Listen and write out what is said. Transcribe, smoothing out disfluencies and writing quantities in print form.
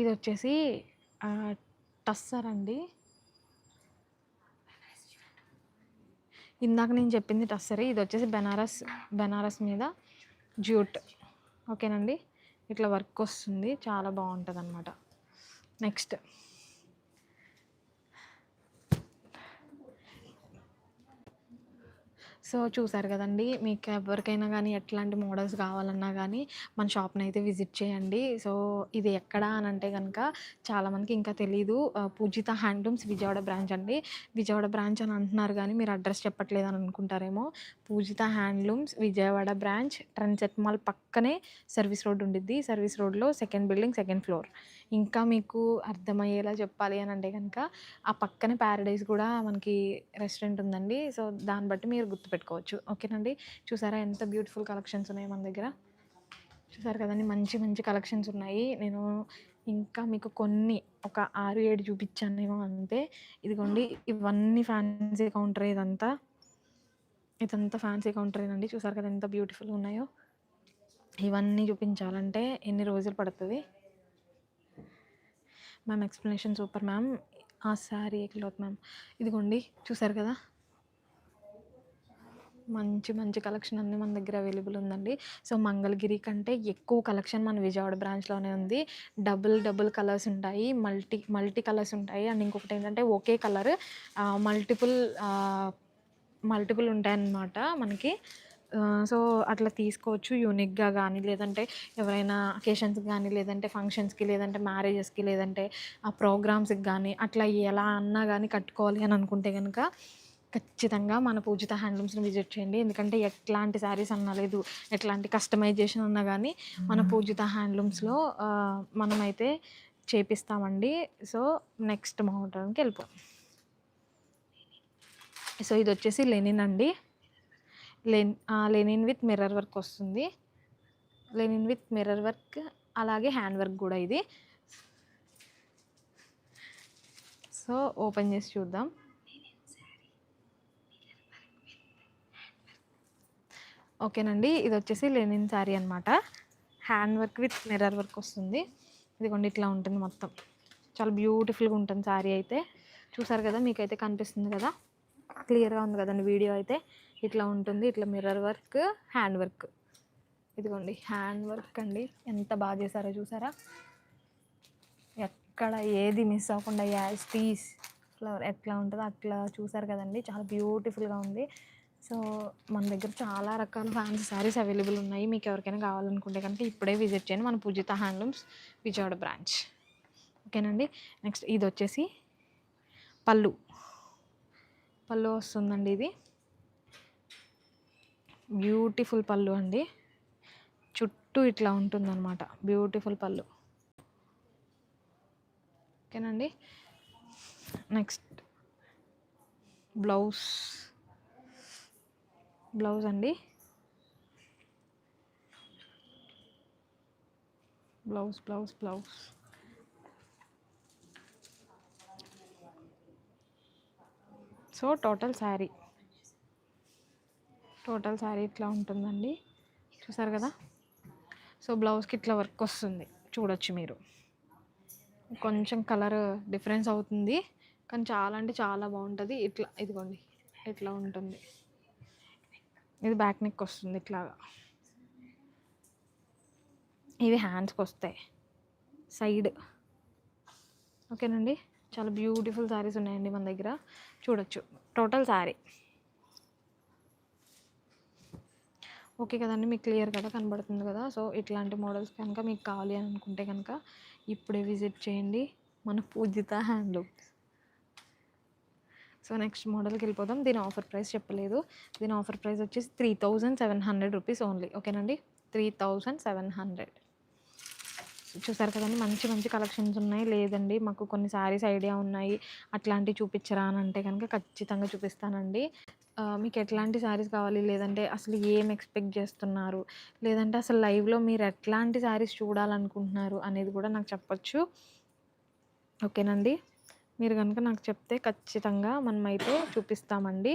ఇది వచ్చేసి టస్సర్ అండి. ఇందాక నేను చెప్పింది టస్సరే. ఇది వచ్చేసి బెనారస్ మీద జ్యూట్. ఓకేనండి, ఇట్లా వర్క్ వస్తుంది, చాలా బాగుంటుంది అనమాట. నెక్స్ట్ సో చూసారు కదండి, మీకు ఎవరికైనా కానీ ఎట్లాంటి మోడల్స్ కావాలన్నా కానీ మన షాప్ని అయితే విజిట్ చేయండి. సో ఇది ఎక్కడ అని అంటే కనుక చాలామందికి ఇంకా తెలీదు. పూజిత హ్యాండ్లూమ్స్ విజయవాడ బ్రాంచ్ అండి. విజయవాడ బ్రాంచ్ అని అంటున్నారు కానీ మీరు అడ్రస్ చెప్పట్లేదు అని అనుకుంటారేమో. పూజిత హ్యాండ్లూమ్స్ విజయవాడ బ్రాంచ్ ట్రెండ్సెట్ మాల్ పక్కనే సర్వీస్ రోడ్ ఉండిద్ది. సర్వీస్ రోడ్లో సెకండ్ బిల్డింగ్, సెకండ్ ఫ్లోర్. ఇంకా మీకు అర్థమయ్యేలా చెప్పాలి అని అంటే కనుక ఆ పక్కనే ప్యారడైజ్ కూడా మనకి రెస్టారెంట్ ఉందండి. సో దాన్ని బట్టి మీరు గుర్తుపెట్టుకోవచ్చు. ఓకేనండి, చూసారా ఎంత బ్యూటిఫుల్ కలెక్షన్స్ ఉన్నాయి మన దగ్గర. చూసారు కదండి, మంచి మంచి కలెక్షన్స్ ఉన్నాయి. నేను ఇంకా మీకు కొన్ని ఒక 6-7 చూపించానేమో అంతే. ఇదిగోండి, ఇవన్నీ ఫ్యాన్సీ కౌంటర్. ఇదంతా ఫ్యాన్సీ కౌంటరేనండి. చూసారు కదా ఎంత బ్యూటిఫుల్గా ఉన్నాయో. ఇవన్నీ చూపించాలంటే ఎన్ని రోజులు పడుతుంది మ్యామ్? Explanation super ma'am. ఆ శారీ క్లాత్ మ్యామ్. ఇదిగోండి, చూసారు కదా మంచి మంచి కలెక్షన్ అన్నీ మన దగ్గర అవైలబుల్ ఉందండి. సో మంగళగిరి కంటే ఎక్కువ కలెక్షన్ మన విజయవాడ బ్రాంచ్లోనే ఉంది. డబుల్ కలర్స్ ఉంటాయి, మల్టీ కలర్స్ ఉంటాయి. అండ్ ఇంకొకటి ఏంటంటే ఒకే కలర్ మల్టిపుల్ ఉంటాయన్నమాట మనకి. సో అట్లా తీసుకోవచ్చు యూనిక్గా కానీ, లేదంటే ఎవరైనా అకేషన్స్కి కానీ, లేదంటే ఫంక్షన్స్కి, లేదంటే మ్యారేజెస్కి, లేదంటే ఆ ప్రోగ్రామ్స్కి కానీ అట్లా ఎలా అన్నా కానీ కట్టుకోవాలి అని అనుకుంటే కనుక ఖచ్చితంగా మన పూజిత హ్యాండ్లూమ్స్ని విజిట్ చేయండి. ఎందుకంటే ఎట్లాంటి శారీస్ అన్నా లేదు, ఎట్లాంటి కస్టమైజేషన్ అన్నా కానీ మన పూజిత హ్యాండ్లూమ్స్లో మనమైతే చేపిస్తామండి. సో నెక్స్ట్ మోడల్కి వెళ్ళిపోం. సో ఇది వచ్చేసి లెనిన్ అండి. లెనిన్ విత్ మిర్రర్ వర్క్ వస్తుంది. లెనిన్ విత్ మిర్రర్ వర్క్, అలాగే హ్యాండ్ వర్క్ కూడా ఇది. సో ఓపెన్ చేసి చూద్దాం. ఓకేనండి, ఇది వచ్చేసి లెనిన్ శారీ అనమాట. Hand work with mirror work వస్తుంది. ఇదిగోండి, ఇట్లా ఉంటుంది మొత్తం. చాలా బ్యూటిఫుల్గా ఉంటుంది శారీ అయితే. చూసారు కదా, మీకైతే కనిపిస్తుంది కదా, క్లియర్గా ఉంది కదండి వీడియో అయితే. ఇట్లా ఉంటుంది, ఇట్లా మిర్రర్ వర్క్, హ్యాండ్ వర్క్. ఇదిగోండి హ్యాండ్ వర్క్ అండి, ఎంత బాగా చేశారో చూసారా. ఎక్కడ ఏది మిస్ అవ్వకుండా యాజ్ టీస్ ఫ్లవర్ ఎట్లా ఉంటుందో అట్లా చూసారు కదండి, చాలా బ్యూటిఫుల్గా ఉంది. సో మన దగ్గర చాలా రకాల ఫ్యాన్సీ శారీస్ అవైలబుల్ ఉన్నాయి. మీకు ఎవరికైనా కావాలనుకుంటే కనుక ఇప్పుడే విజిట్ చేయండి మన పూజిత హ్యాండ్లూమ్స్ విజయవాడ బ్రాంచ్. ఓకేనండి, నెక్స్ట్ ఇది వచ్చేసి పళ్ళు వస్తుందండి. ఇది బ్యూటిఫుల్ పళ్ళు అండి, చుట్టూ ఇట్లా ఉంటుందన్నమాట. బ్యూటిఫుల్ పళ్ళు. ఓకేనండి, నెక్స్ట్ బ్లౌజ్ అండి. బ్లౌజ్ సో టోటల్ శారీ ఇట్లా ఉంటుందండి. చూసారు కదా. సో బ్లౌజ్కి ఇట్లా వర్క్ వస్తుంది, చూడొచ్చు మీరు. కొంచెం కలర్ డిఫరెన్స్ అవుతుంది కానీ చాలా అంటే చాలా బాగుంటుంది. ఇట్లా ఇదిగోండి, ఇట్లా ఉంటుంది. ఇది బ్యాక్ నెక్ వస్తుంది ఇట్లాగా. ఇవి హ్యాండ్స్కి వస్తాయి సైడ్. ఓకేనండి, చాలా బ్యూటిఫుల్ శారీస్ ఉన్నాయండి మన దగ్గర, చూడొచ్చు టోటల్ శారీ. ఓకే కదండి, మీకు క్లియర్ కదా, కనబడుతుంది కదా. సో ఇట్లాంటి మోడల్స్ కనుక మీకు కావాలి అని అనుకుంటే కనుక ఇప్పుడే విజిట్ చేయండి మన పూజిత హ్యాండ్లూమ్స్. సో నెక్స్ట్ మోడల్కి వెళ్ళిపోదాం. దీని ఆఫర్ ప్రైస్ చెప్పలేదు. దీని ఆఫర్ ప్రైస్ వచ్చేసి 3700 రూపీస్ ఓన్లీ. ఓకేనండి, 3700. చూసారు కదండి, మంచి మంచి కలెక్షన్స్ ఉన్నాయి. లేదండి మాకు కొన్ని శారీస్ ఐడియా ఉన్నాయి, అట్లాంటివి చూపించరా అని అంటే కనుక ఖచ్చితంగా చూపిస్తానండి. మీకు ఎట్లాంటి శారీస్ కావాలి, లేదంటే అసలు ఏం ఎక్స్పెక్ట్ చేస్తున్నారు, లేదంటే అసలు లైవ్లో మీరు ఎట్లాంటి శారీస్ చూడాలనుకుంటున్నారు అనేది కూడా నాకు చెప్పచ్చు. ఓకేనండి, మీరు కనుక నాకు చెప్తే ఖచ్చితంగా మనమైతే చూపిస్తామండి.